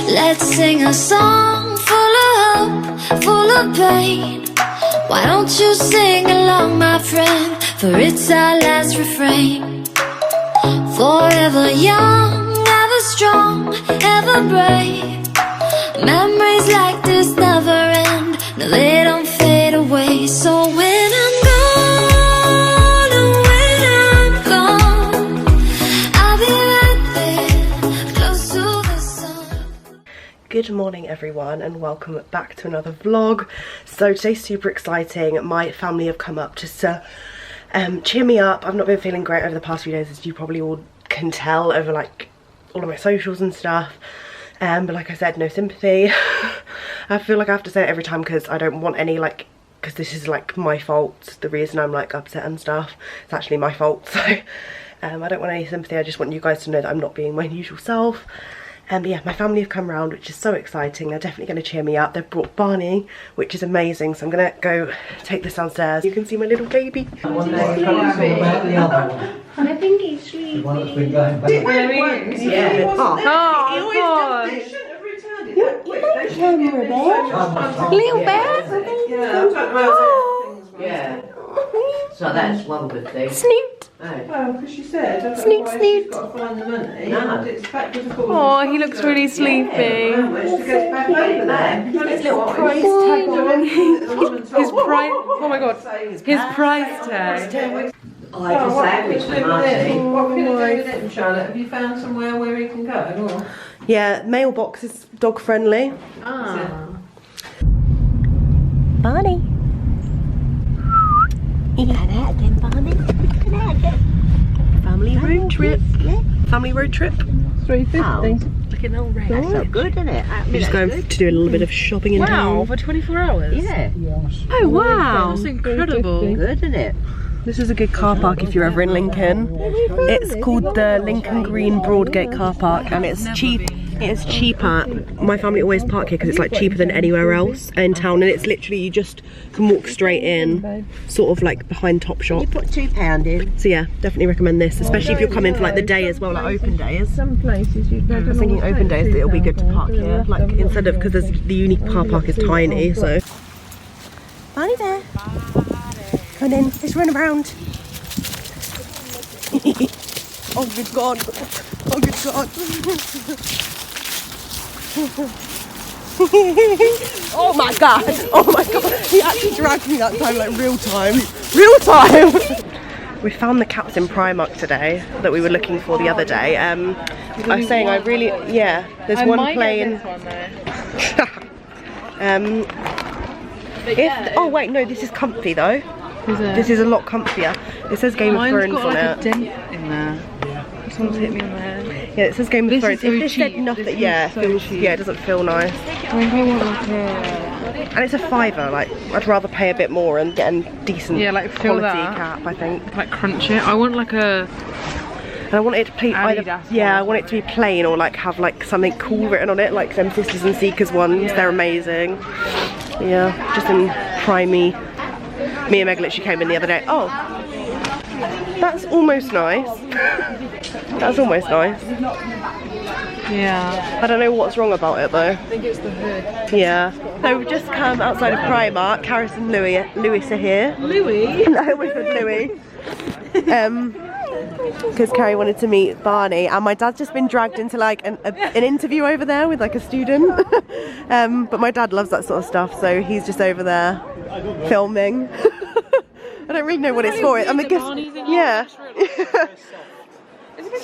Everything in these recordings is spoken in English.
Let's sing a song full of hope, full of pain. Why don't you sing along, my friend? For it's our last refrain. Forever young, ever strong, ever brave. Memories like this never end. No, they don't fade away. So when I'm gone, and when I'm gone, I'll be right there, close to the sun. Good morning everyone and welcome back to another vlog. So today's super exciting. My family have come up just to cheer me up. I've not been feeling great over the past few days, as you probably all can tell over like all of my socials and stuff. But like I said, no sympathy. I feel like I have to say it every time because I don't want any like, because this is like my fault. The reason I'm like upset and stuff, it's actually my fault. So I don't want any sympathy. I just want you guys to know that I'm not being my usual self. But yeah, my family have come round, which is so exciting. They're definitely going to cheer me up. They've brought Barney, which is amazing. So I'm going to go take this downstairs. You can see my little baby. I think he's sleeping. The one that's been going back. Yeah. Oh, God. Little bear? Yeah. So that's one good thing. Snoot. Well, because she said, I don't Snoot, know why snoot. she's got to find the money. No. It's backwards and forwards. Oh, he looks really sleepy. How much to get back over there? His little price tag on. His price, oh my god, his price tag. I like a sandwich for Marty. What are we going to do with him, Charlotte? Have you found somewhere where he can go? Or? Yeah, mailbox is dog friendly. Ah. Barney. Family road trip. Family road trip. 350. Look at no red. That's not good, isn't it? We're just going to do a little bit of shopping in Wow, town. for 24 hours? Yeah. Oh wow, that's incredible. Good, isn't it? This is a good car park if you're ever in Lincoln. It's called the Lincoln Green Broadgate car park and it's cheap. It's cheaper. My family always park here because it's like cheaper than anywhere else in town, and it's literally you just can walk straight in, sort of like behind Topshop. You put £2 in. So yeah, definitely recommend this, especially if you're coming for like the day as well, like open days. Some places you don't I was thinking open days that it'll be good to park here, like instead of, because the uni car park is tiny, so. Barney there. Come on in, let's run around. Oh good god. Oh good god. Oh my god. Oh my god. He actually dragged me that time, like real time. Real time! We found the caps in Primark today that we were looking for the other day. I was saying I really, yeah, there's one plain. Oh wait, no, this is comfy though. This is a lot comfier. It says Game of Thrones on it. A dent in there. Someone's hit me on the head. Yeah, it says Game of Thrones. Is If this so said cheap. nothing, This yeah, is so feels, cheap. yeah, it doesn't feel nice. I want like And it's a £5. Like, I'd rather pay a bit more and get a decent like feel quality that. cap. I think. like crunch it. I want like a And I want it to be either, Adidas yeah, I one. want it to be plain or like have like something cool written on it, like them Sisters and Seekers ones. They're amazing. Yeah, just in primey. Me and Meg literally came in the other day. Oh, that's almost nice. That's almost nice. yeah. I don't know what's wrong about it though. I think it's the hood. Yeah. So we've just come outside of Primark. Karis and Lewis are here. Louis. No, we said Louis. Because Carrie wanted to meet Barney, and my dad's just been dragged into like an interview over there with like a student. But my dad loves that sort of stuff, so he's just over there filming. I don't really know what it's for. I'm a gift. Yeah.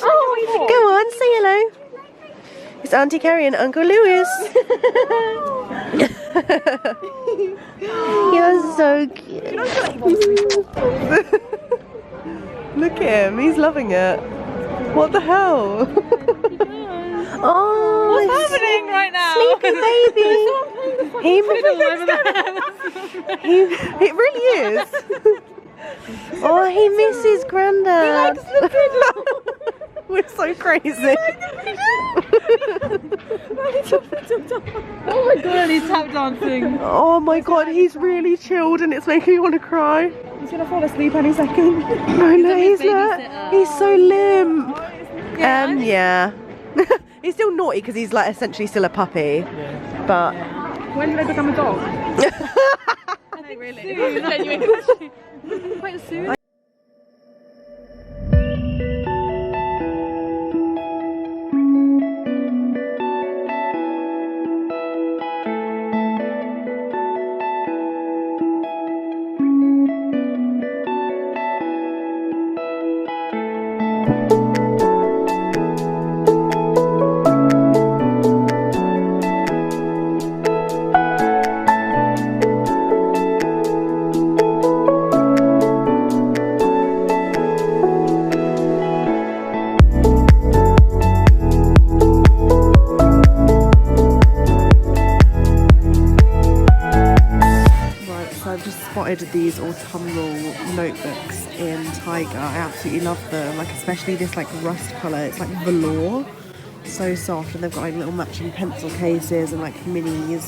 Oh, go on, say hello. It's Auntie Carrie and Uncle Lewis. You're so cute. Look at him, he's loving it. What the hell? Oh, What's happening right now? sleepy baby. It really is. Oh, he misses Grandad. We're so crazy. Oh my god, he's tap dancing. Oh my god, he's really chilled and it's making me want to cry. He's gonna fall asleep any second. No, he's not. He's so limp. Yeah. He's still naughty because he's like essentially still a puppy. But When do they become a dog? I think really. It's a genuine question. Quite soon. These autumnal notebooks in Tiger. I absolutely love them, like especially this like rust colour. It's like velour, so soft, and they've got like little matching pencil cases and like mini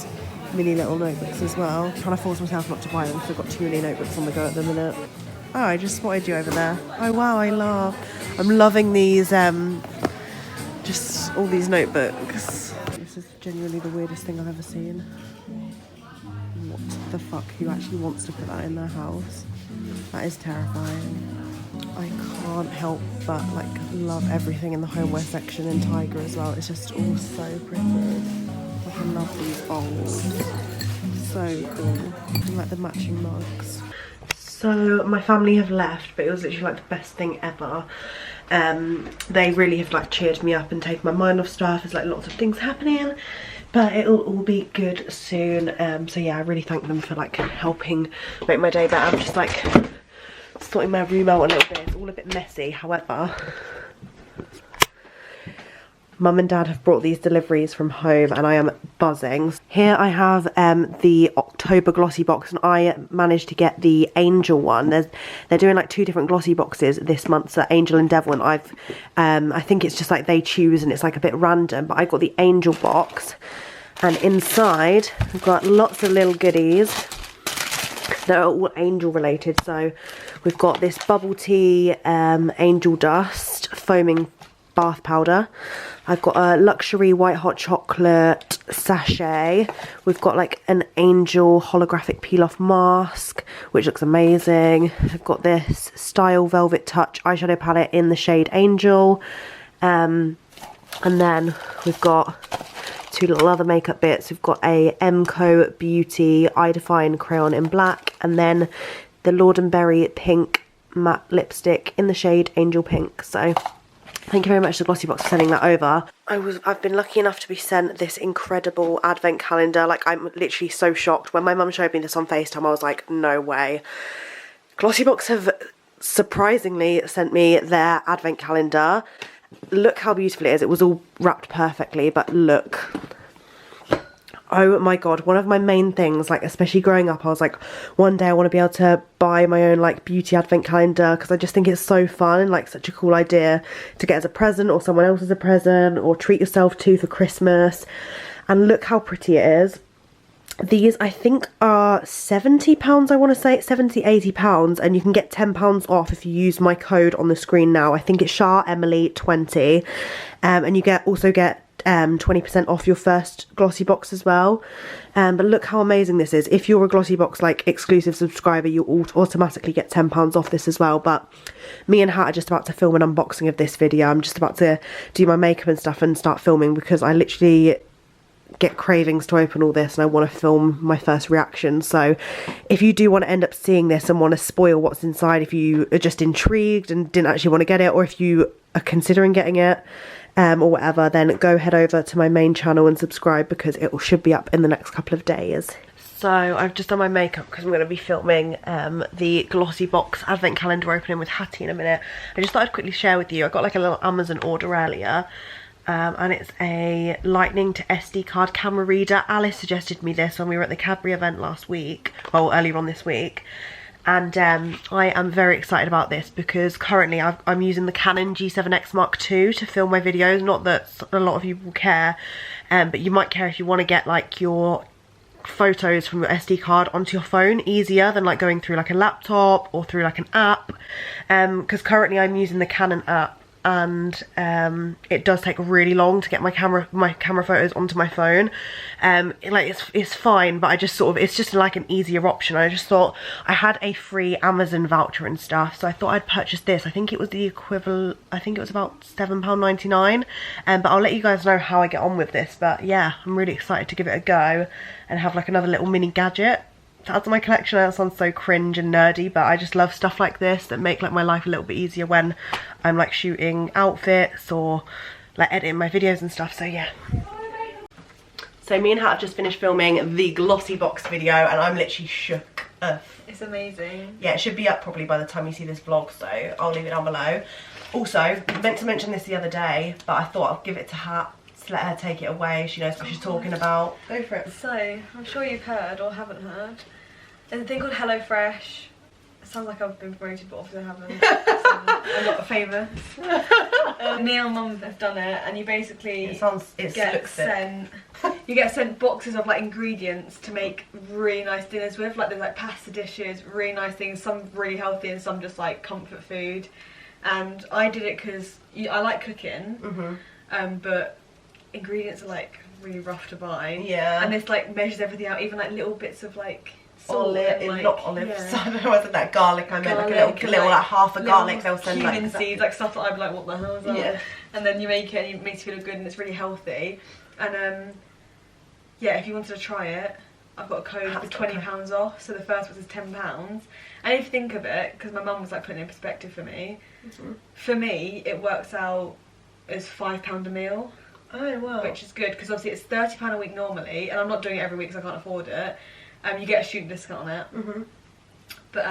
little notebooks as well. I'm trying to force myself not to buy them because I've got too many notebooks on the go at the minute. Oh, I just spotted you over there. Oh wow, I'm loving these just all these notebooks. This is genuinely the weirdest thing I've ever seen. What the fuck? Who actually wants to put that in their house? That is terrifying. I can't help but like love everything in the homeware section in Tiger as well. It's just all so pretty. Like I love these bowls. So cool. And like the matching mugs. So my family have left, but it was literally like the best thing ever. They really have like cheered me up and taken my mind off stuff. There's like lots of things happening. But it'll all be good soon. So yeah, I really thank them for like helping make my day better. I'm just like sorting my room out a little bit. It's all a bit messy. However, Mum and Dad have brought these deliveries from home and I am buzzing. Here I have the October glossy box, and I managed to get the Angel one. They're doing like 2 different glossy boxes this month, so Angel and Devil, and I think it's just like they choose and it's like a bit random, but I got the Angel box, and inside we've got lots of little goodies. They're all Angel related. So we've got this bubble tea Angel dust foaming bath powder. I've got a luxury white hot chocolate sachet. We've got like an Angel holographic peel off mask, which looks amazing. I've got this Style Velvet Touch eyeshadow palette in the shade Angel, and then we've got 2 little other makeup bits. We've got a Emco Beauty Eye Define crayon in black, and then the Lord & Berry pink matte lipstick in the shade Angel Pink. So thank you very much to Glossybox for sending that over. I've been lucky enough to be sent this incredible advent calendar. Like, I'm literally so shocked. When my mum showed me this on FaceTime, I was like, no way. Glossybox have surprisingly sent me their advent calendar. Look how beautiful it is. It was all wrapped perfectly, but look. Oh my god, one of my main things, like especially growing up, I was like, one day I want to be able to buy my own like beauty advent calendar, because I just think it's so fun and like such a cool idea to get as a present, or someone else as a present, or treat yourself to for Christmas. And look how pretty it is. These I think are £70, I want to say, £70-80, and you can get £10 off if you use my code on the screen now. I think it's SharEmily20, and you also get 20% off your first glossy box as well. But look how amazing this is. If you're a Glossybox like exclusive subscriber, you automatically get £10 off this as well. But me and Hat are just about to film an unboxing of this video. I'm just about to do my makeup and stuff and start filming, because I literally get cravings to open all this and I want to film my first reaction. So if you do want to end up seeing this and want to spoil what's inside, if you are just intrigued and didn't actually want to get it, or if you are considering getting it, or whatever, then go head over to my main channel and subscribe, because it should be up in the next couple of days. So I've just done my makeup because I'm going to be filming the Glossybox advent calendar opening with Hattie in a minute. I just thought I'd quickly share with you. I got like a little Amazon order earlier, and it's a lightning to SD card camera reader. Alice suggested me this when we were at the Cadbury event last week, well, earlier on this week. And I am very excited about this, because currently I'm using the Canon G7X Mark II to film my videos. Not that a lot of you will care, but you might care if you want to get like your photos from your SD card onto your phone easier than like going through like a laptop or through like an app, because currently I'm using the Canon app and it does take really long to get my camera photos onto my phone. Like it's fine, but I just sort of, it's just like an easier option. I just thought I had a free Amazon voucher and stuff, so I thought I'd purchase this. I think it was the equivalent, I think it was about £7.99, but I'll let you guys know how I get on with this. But yeah, I'm really excited to give it a go and have like another little mini gadget to add to my collection. That sounds so cringe and nerdy, but I just love stuff like this that make like my life a little bit easier when I'm like shooting outfits or like editing my videos and stuff. So yeah. So me and Hat have just finished filming the Glossybox video and I'm literally shook. It's amazing. Yeah, it should be up probably by the time you see this vlog, so I'll leave it down below. Also, I meant to mention this the other day, but I thought I'll give it to Hat to let her take it away. She knows what she's talking about. Go for it. So, I'm sure you've heard or haven't heard. There's a thing called HelloFresh. It sounds like I've been promoted, but obviously I haven't. I'm not famous. Me and Mum have done it, and you basically you get sent boxes of like ingredients to make really nice dinners with. Like there's like pasta dishes, really nice things, some really healthy and some just like comfort food. And I did it because I like cooking, but ingredients are like really rough to buy. Yeah. And this like measures everything out, even like little bits of like not olives. Yeah. I don't know whether that garlic I meant, like a little like half a garlic they'll send cumin like seeds, like stuff that I'd be like, what the hell is that? Yeah. And then you make it and it makes you feel good and it's really healthy. And yeah, if you wanted to try it, I've got a code for £20 off, so the first one is £10. And if you think of it, because my mum was like putting it in perspective for me, it works out as £5 a meal. Oh wow. Which is good, because obviously it's £30 a week normally, and I'm not doing it every week because I can't afford it. You get a student discount on it. But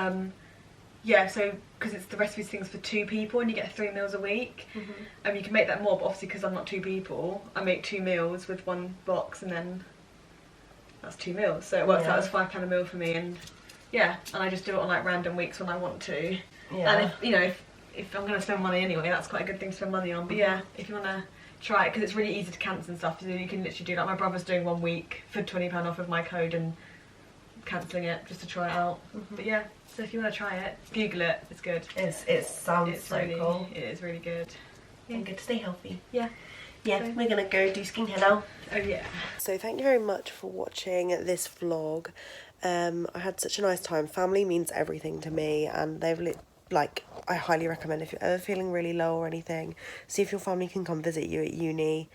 yeah, so because it's the recipes things for 2 people and you get 3 meals a week. You can make that more, but obviously because I'm not 2 people, I make 2 meals with 1 box, and then that's 2 meals. So it works out as £5 a meal for me, and yeah, and I just do it on like random weeks when I want to. Yeah. And if you know, if I'm gonna spend money anyway, that's quite a good thing to spend money on. But yeah, if you wanna try it, because it's really easy to cancel and stuff. So you can literally do, like my brother's doing 1 week for £20 off with my code and cancelling it just to try it out. But yeah, so if you want to try it, Google it, it's good. It sounds so really cool. It is really good. And good to stay healthy. Yeah. Yeah, we're gonna go do skincare now. Oh yeah. So thank you very much for watching this vlog. I had such a nice time. Family means everything to me, and they've like, I highly recommend if you're ever feeling really low or anything, see if your family can come visit you at uni.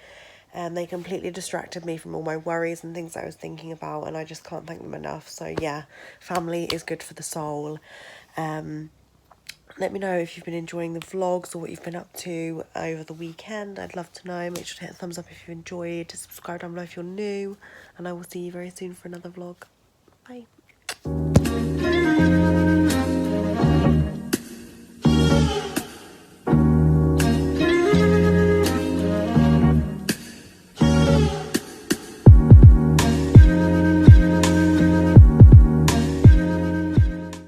They completely distracted me from all my worries and things I was thinking about, and I just can't thank them enough. So yeah, family is good for the soul. Let me know if you've been enjoying the vlogs or what you've been up to over the weekend. I'd love to know. Make sure to hit a thumbs up if you enjoyed, subscribe down below if you're new, and I will see you very soon for another vlog. Bye.